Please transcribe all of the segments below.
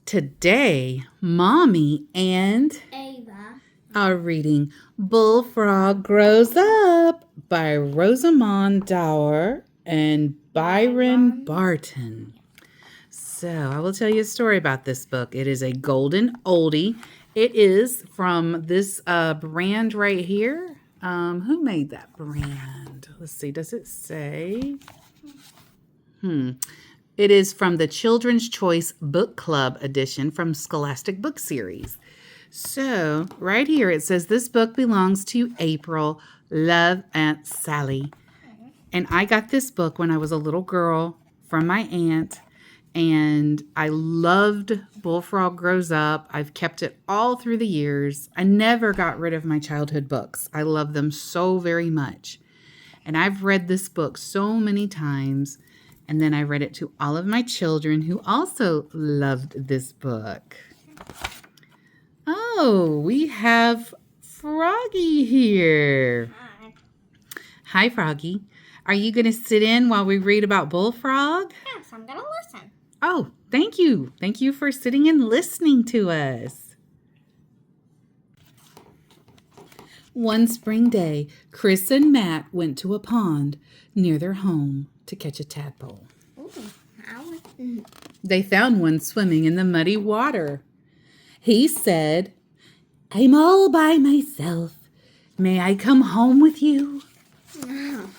Today, Mommy and Ava are reading Bullfrog Grows Up by Rosamond Dower and Byron Barton. So I will tell you a story about this book. It is a golden oldie. It is from this brand right here. Who made that brand? Let's see. Does it say? It is from the Children's Choice Book Club edition from Scholastic Book Series. So right here it says this book belongs to April, love Aunt Sally. And I got this book when I was a little girl from my aunt. And I loved Bullfrog Grows Up. I've kept it all through the years. I never got rid of my childhood books. I love them so very much. And I've read this book so many times. And then I read it to all of my children who also loved this book. Oh, we have Froggy here. Hi. Hi, Froggy. Are you going to sit in while we read about Bullfrog? Yes, I'm gonna listen. Oh, thank you. Thank you for sitting and listening to us. One spring day, Chris and Matt went to a pond near their home to catch a tadpole. Ooh, They found one swimming in the muddy water. He said, "I'm all by myself. May I come home with you?" no.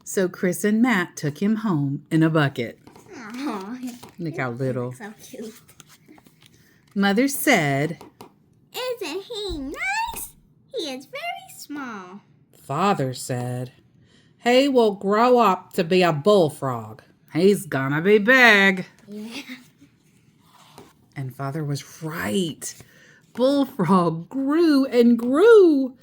So Chris and Matt took him home in a bucket. Oh, Look how little. so cute. Mother said, Isn't he nice? He is very small. Father said, "He will grow up to be a bullfrog. He's gonna be big." Yeah. And Father was right. Bullfrog grew and grew.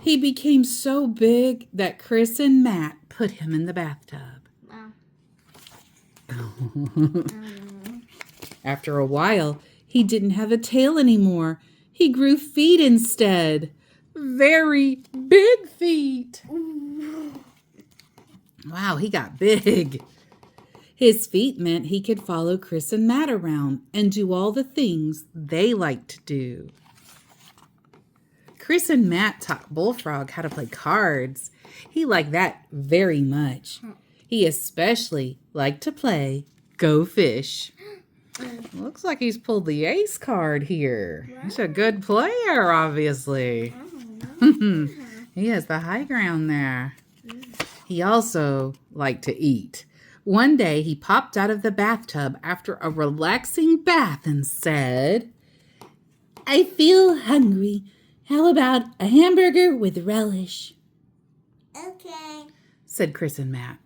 He became so big that Chris and Matt put him in the bathtub. Wow. After a while, he didn't have a tail anymore. He grew feet instead. Very big feet. Wow, he got big. His feet meant he could follow Chris and Matt around and do all the things they liked to do. Chris and Matt taught Bullfrog how to play cards. He liked that very much. He especially liked to play Go Fish. Looks like he's pulled the ace card here. He's a good player, obviously. He has the high ground there. He also liked to eat. One day, he popped out of the bathtub after a relaxing bath and said, "I feel hungry. How about a hamburger with relish?" Okay. Said Chris and Matt.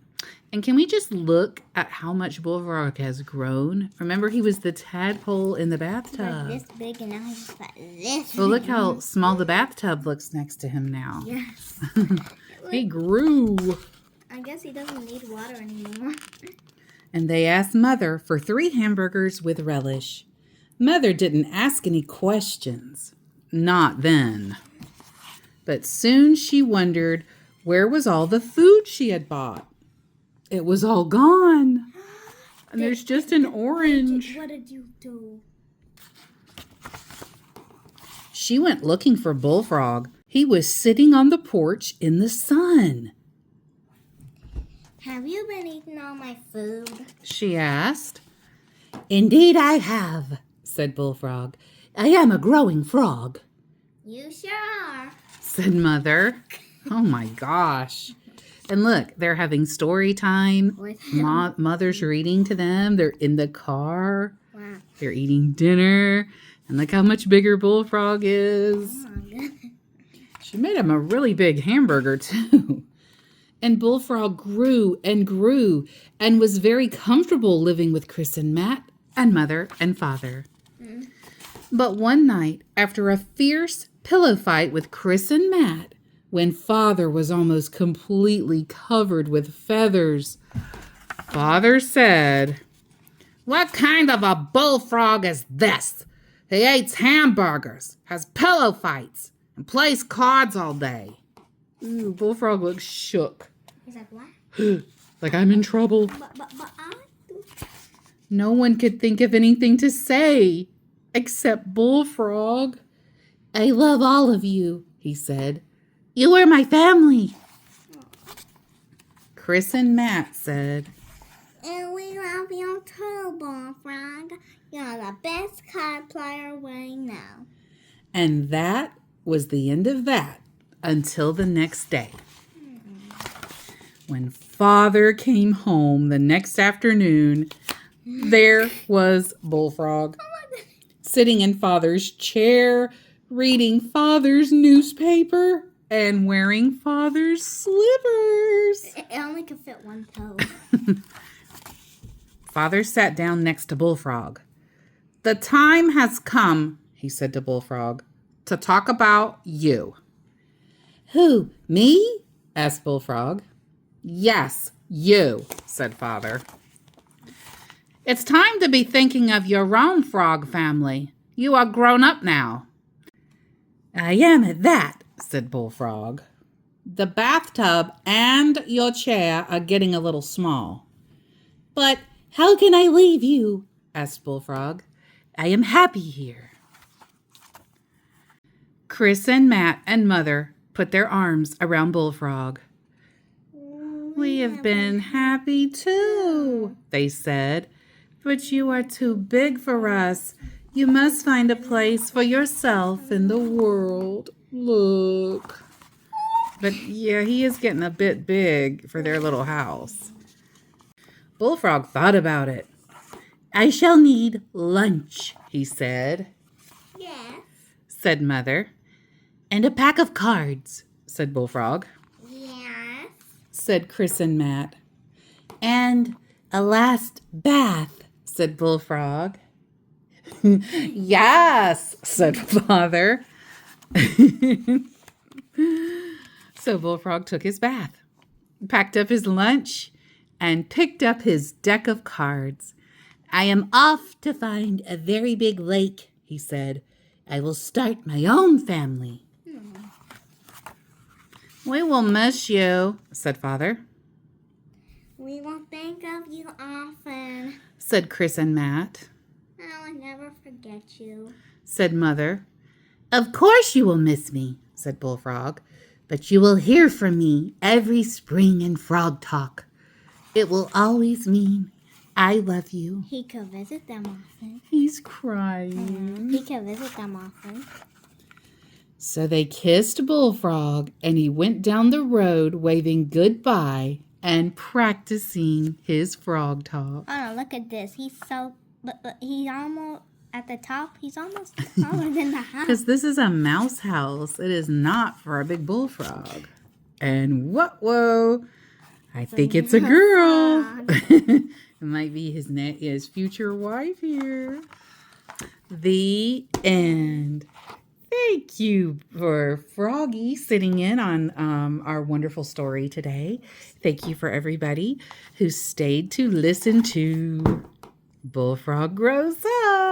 And can we just look at how much Bullfrog has grown? Remember, he was the tadpole in the Like bathtub. this big and now he's got this. Well, look how small the bathtub looks next to him now. Yes. He grew. I guess he doesn't need water anymore. And they asked Mother for 3 hamburgers with relish. Mother didn't ask any questions. Not then. But soon she wondered where was all the food she had bought. It was all gone. And there's just an orange. What did you do? She went looking for Bullfrog. He was sitting on the porch in the sun. Have you been eating all my food? She asked. "Indeed I have," said Bullfrog. "I am a growing frog," You sure are. said Mother. Oh my gosh. And look, they're having story time. With him. Mother's reading to them. They're in the car. Wow. They're eating dinner. And look how much bigger Bullfrog is. Oh my goodness. She made him a really big hamburger too. And Bullfrog grew and grew and was very comfortable living with Chris and Matt and Mother and Father. But one night, after a fierce pillow fight with Chris and Matt, when Father was almost completely covered with feathers, Father said, "What kind of a bullfrog is this? He eats hamburgers, has pillow fights, and plays cards all day." Ooh, Bullfrog looks shook. He's like, what? Like I'm in trouble. But I do. No one could think of anything to say except Bullfrog. I love all of you, he said. You are my family. Chris and Matt said, And we love you too, Bullfrog. You're the best card player we know. and that was the end of that until the next day. When Father came home the next afternoon, there was Bullfrog sitting in Father's chair, reading Father's newspaper, and wearing Father's slippers. It only could fit one toe. Father sat down next to Bullfrog. The time has come, he said to Bullfrog, to talk about you. Who, me? Asked Bullfrog. Yes, you, said Father. It's time to be thinking of your own frog family. You are grown up now. I am at that, said Bullfrog. The bathtub and your chair are getting a little small. But how can I leave you? Asked Bullfrog. I am happy here. Chris and Matt and Mother put their arms around Bullfrog. We have been happy too, they said. But you are too big for us. You must find a place for yourself in the world. Look. But yeah, he is getting a bit big for their little house. Bullfrog thought about it. I shall need lunch, he said. Yes. Said Mother. And a pack of cards, said Bullfrog. Yes. Said Chris and Matt. And a last bath, said Bullfrog. Yes, said Father. So Bullfrog took his bath, packed up his lunch, and picked up his deck of cards. I am off to find a very big lake, he said. I will start my own family. We will miss you, said Father. We will think of you often. Said Chris and Matt. I will never forget you. Said Mother. Of course you will miss me, said Bullfrog. But you will hear from me every spring in Frog Talk. It will always mean I love you. He could visit them often. He's crying. He could visit them often. So they kissed Bullfrog, and he went down the road waving goodbye and practicing his frog talk. Oh, no, look at this. He's so... But he's almost... At the top, he's almost taller than the house. Because this is a mouse house. It is not for a big bullfrog. And whoa, I think it's a girl. It might be his future wife here. The end. Thank you for Froggy sitting in on our wonderful story today. Thank you for everybody who stayed to listen to Bullfrog Grows Up.